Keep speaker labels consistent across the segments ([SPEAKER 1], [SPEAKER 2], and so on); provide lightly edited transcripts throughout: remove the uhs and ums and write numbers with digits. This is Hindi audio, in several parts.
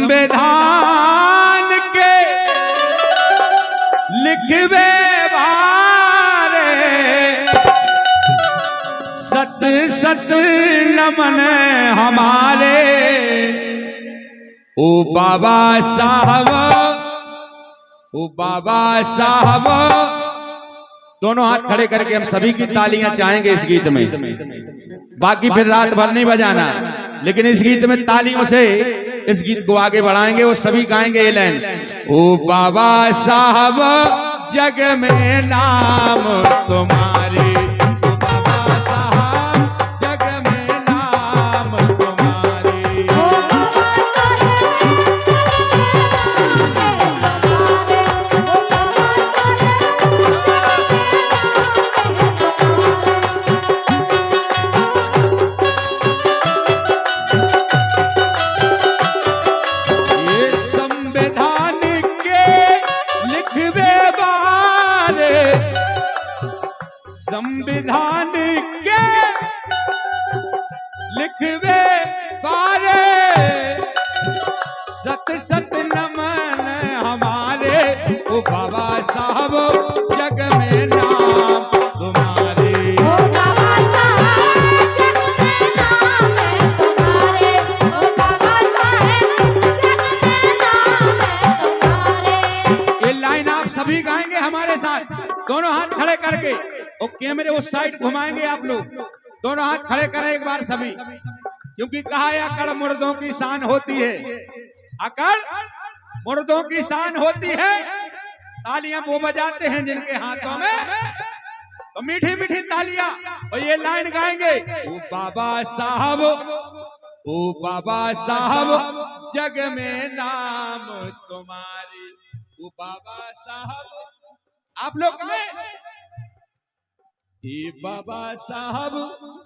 [SPEAKER 1] संविधान के लिखवे बारे सत सत नमन हमारे ओ बाबा साहब, ओ बाबा साहब। दोनों हाथ खड़े करके हम सभी की तालियां चाहेंगे इस गीत में। बाकी फिर रात भर नहीं बजाना, लेकिन इस गीत में तालियों से इस गीत को आगे बढ़ाएंगे। वो सभी गाएंगे ये लाइन, ओ बाबा साहब जग में नाम तुम्हारे, ओ बाबा साहब जग में नाम तुम्हारे, ओ संविधान के लिखवे बारे सत सत नमन हमारे ओ बाबा साहब जग में नाम तुम्हारे,
[SPEAKER 2] ओ बाबा साहब जग में नाम है तुम्हारे, ओ बाबा साहब जग में नाम है तुम्हारे।
[SPEAKER 1] ये लाइन आप सभी गाएंगे हमारे साथ, दोनों हाथ खड़े करके। और कैमरे उस साइड घुमाएंगे आप लोग। दोनों हाथ खड़े करें एक बार सभी, क्योंकि कहा है अकड़ मुर्दों की शान होती है, अकड़ मुर्दों की शान होती है। तालियां वो बजाते हैं जिनके हाथों में, तो मीठी मीठी तालियां। और ये लाइन गाएंगे, ओ बाबा साहब, ओ बाबा साहब जग में नाम तुम्हारी, ओ बाबा साहब। आप लोग में ये बाबा साहब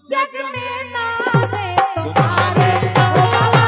[SPEAKER 2] जग में नाम है तुम्हारे, ओ बाबा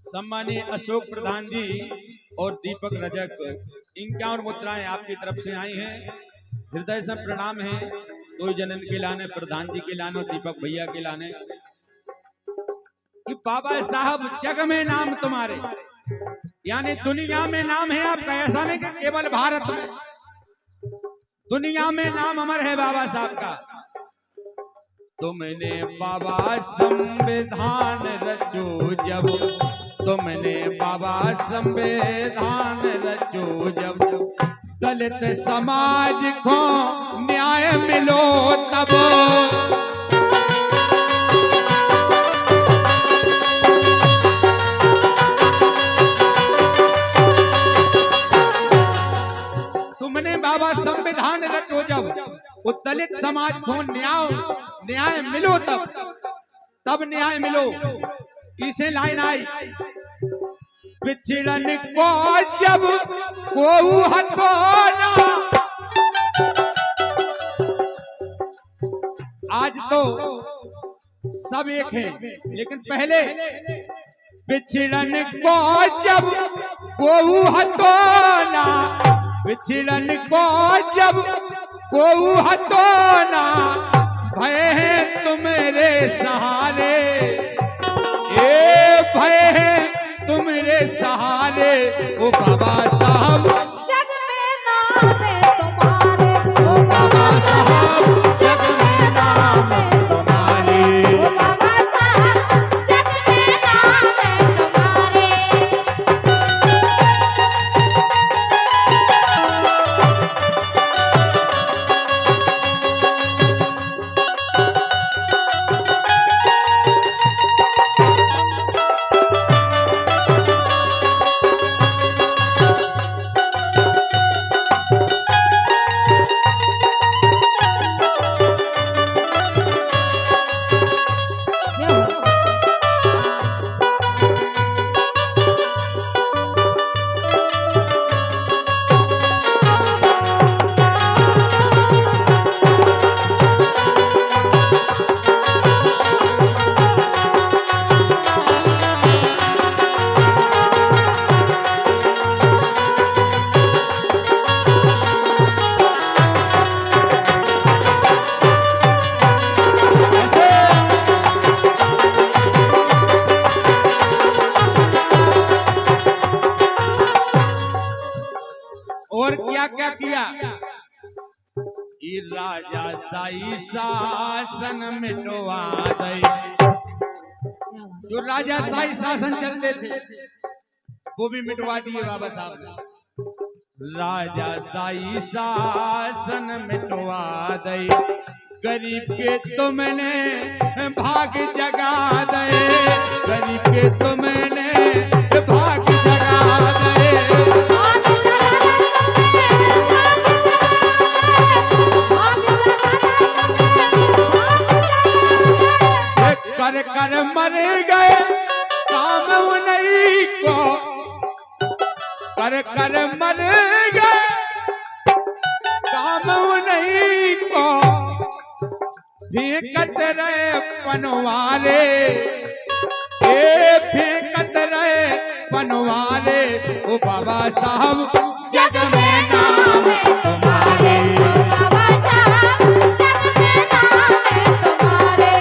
[SPEAKER 1] सम्मानीय अशोक प्रधान जी और दीपक रजक, 51 मुद्राएं आपकी तरफ से आई हैं। हृदय से प्रणाम है। दो जनन के लाने, प्रधान जी के लाने और दीपक भैया के लाने। कि बाबा साहब जग में नाम तुम्हारे, यानी दुनिया में नाम है आपका। ऐसा नहीं कि केवल भारत में, दुनिया में नाम अमर है बाबा साहब का। तुमने बाबा संविधान रचो जब, तुमने बाबा संविधान रचो जब, दलित समाज को न्याय मिलो तब। तुमने बाबा संविधान रचो जब, वो दलित समाज को न्याय मिलो तब न्याय मिलो। इसे लाइन आई, पिछड़न को जब को हथौड़ा। आज तो सब एक है, लेकिन पहले पिछड़न को जब को हथौड़ा, पिछड़न को जब को हथौड़ा, भय है तुम्हारे सहारे, ए भय है तुम्हारे सहारे। ओ बाबा साहब
[SPEAKER 2] जग में नाम है तुम्हारे, ओ बाबा
[SPEAKER 1] साहब जग में नाम है तुम्हारे,
[SPEAKER 2] ओ बाबा साहब जग में नाम है तुम्हारे।
[SPEAKER 1] क्या किया? ये राजा साई शासन मिटवा दई। जो राजा साई शासन चलते थे वो भी मिटवा दिए बाबा साहब ने। राजा साई शासन मिटवा दई, गरीब के तुमने भाग जगा दे, गरीब के तुमने भाग जगा दे। कर कर मर गए काम नहीं को, कर कर मर गए काम नहीं को, फेंकत रहे पनवाले, फेंकत रहे पनवाले। ओ बाबा साहब जग में नाम है तुम्हारे,
[SPEAKER 2] बाबा साहब जग में नाम है तुम्हारे,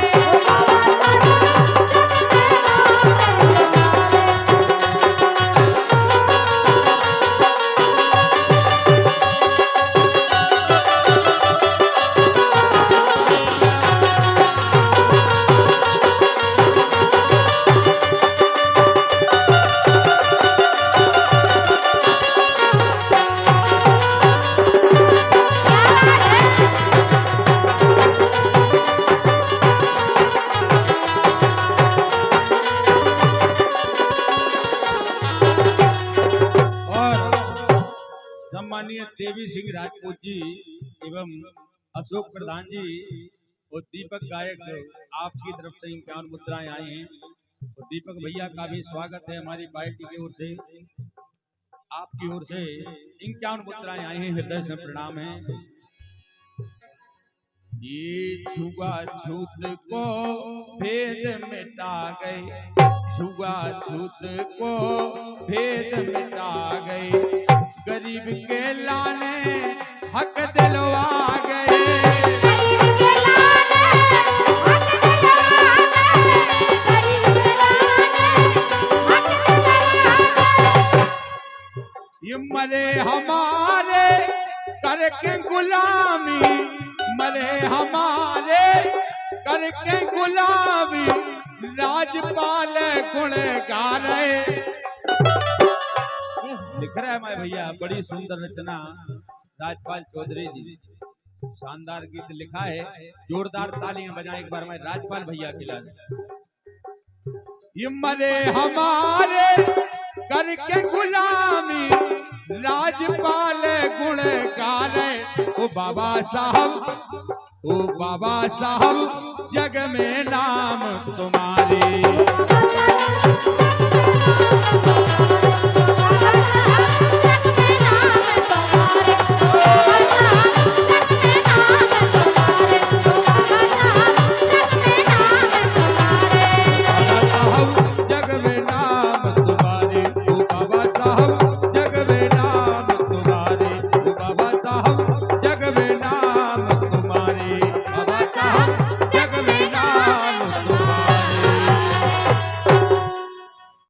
[SPEAKER 1] सम्मानीय देवी सिंह राजपूत जी एवं अशोक प्रधान जी और दीपक गायक आपकी तरफ से 51 मुद्राएं आई हैं। और दीपक भैया का भी स्वागत है हमारी पार्टी की ओर से, आपकी ओर से 51 मुद्राएं आई हैं, हृदय से प्रणाम है। ये छुआछूत को भेद मिटा गए, छुआछूत को भेद मिटा गए, गरीब के लाने हक दिलवा गए,
[SPEAKER 2] गरीब के लाने हक दिलवा गए, गरीब के लाने हक दिलवा गए।
[SPEAKER 1] ये मरे हमारे करके गुलामी, मरे हमारे करके गुलामी, राजपाल गुण गा रहे। लिख रहा है मैं भैया, बड़ी सुंदर रचना राजपाल चौधरी जी, शानदार गीत लिखा है। जोरदार तालियां बजाएं एक बार मैं राजपाल भैया के लिए। ये मरे हमारे करके गुलामी, राजपाल गुण गा रहे। ओ बाबा साहब, ओ बाबा साहब जग में नाम तुम्हारे,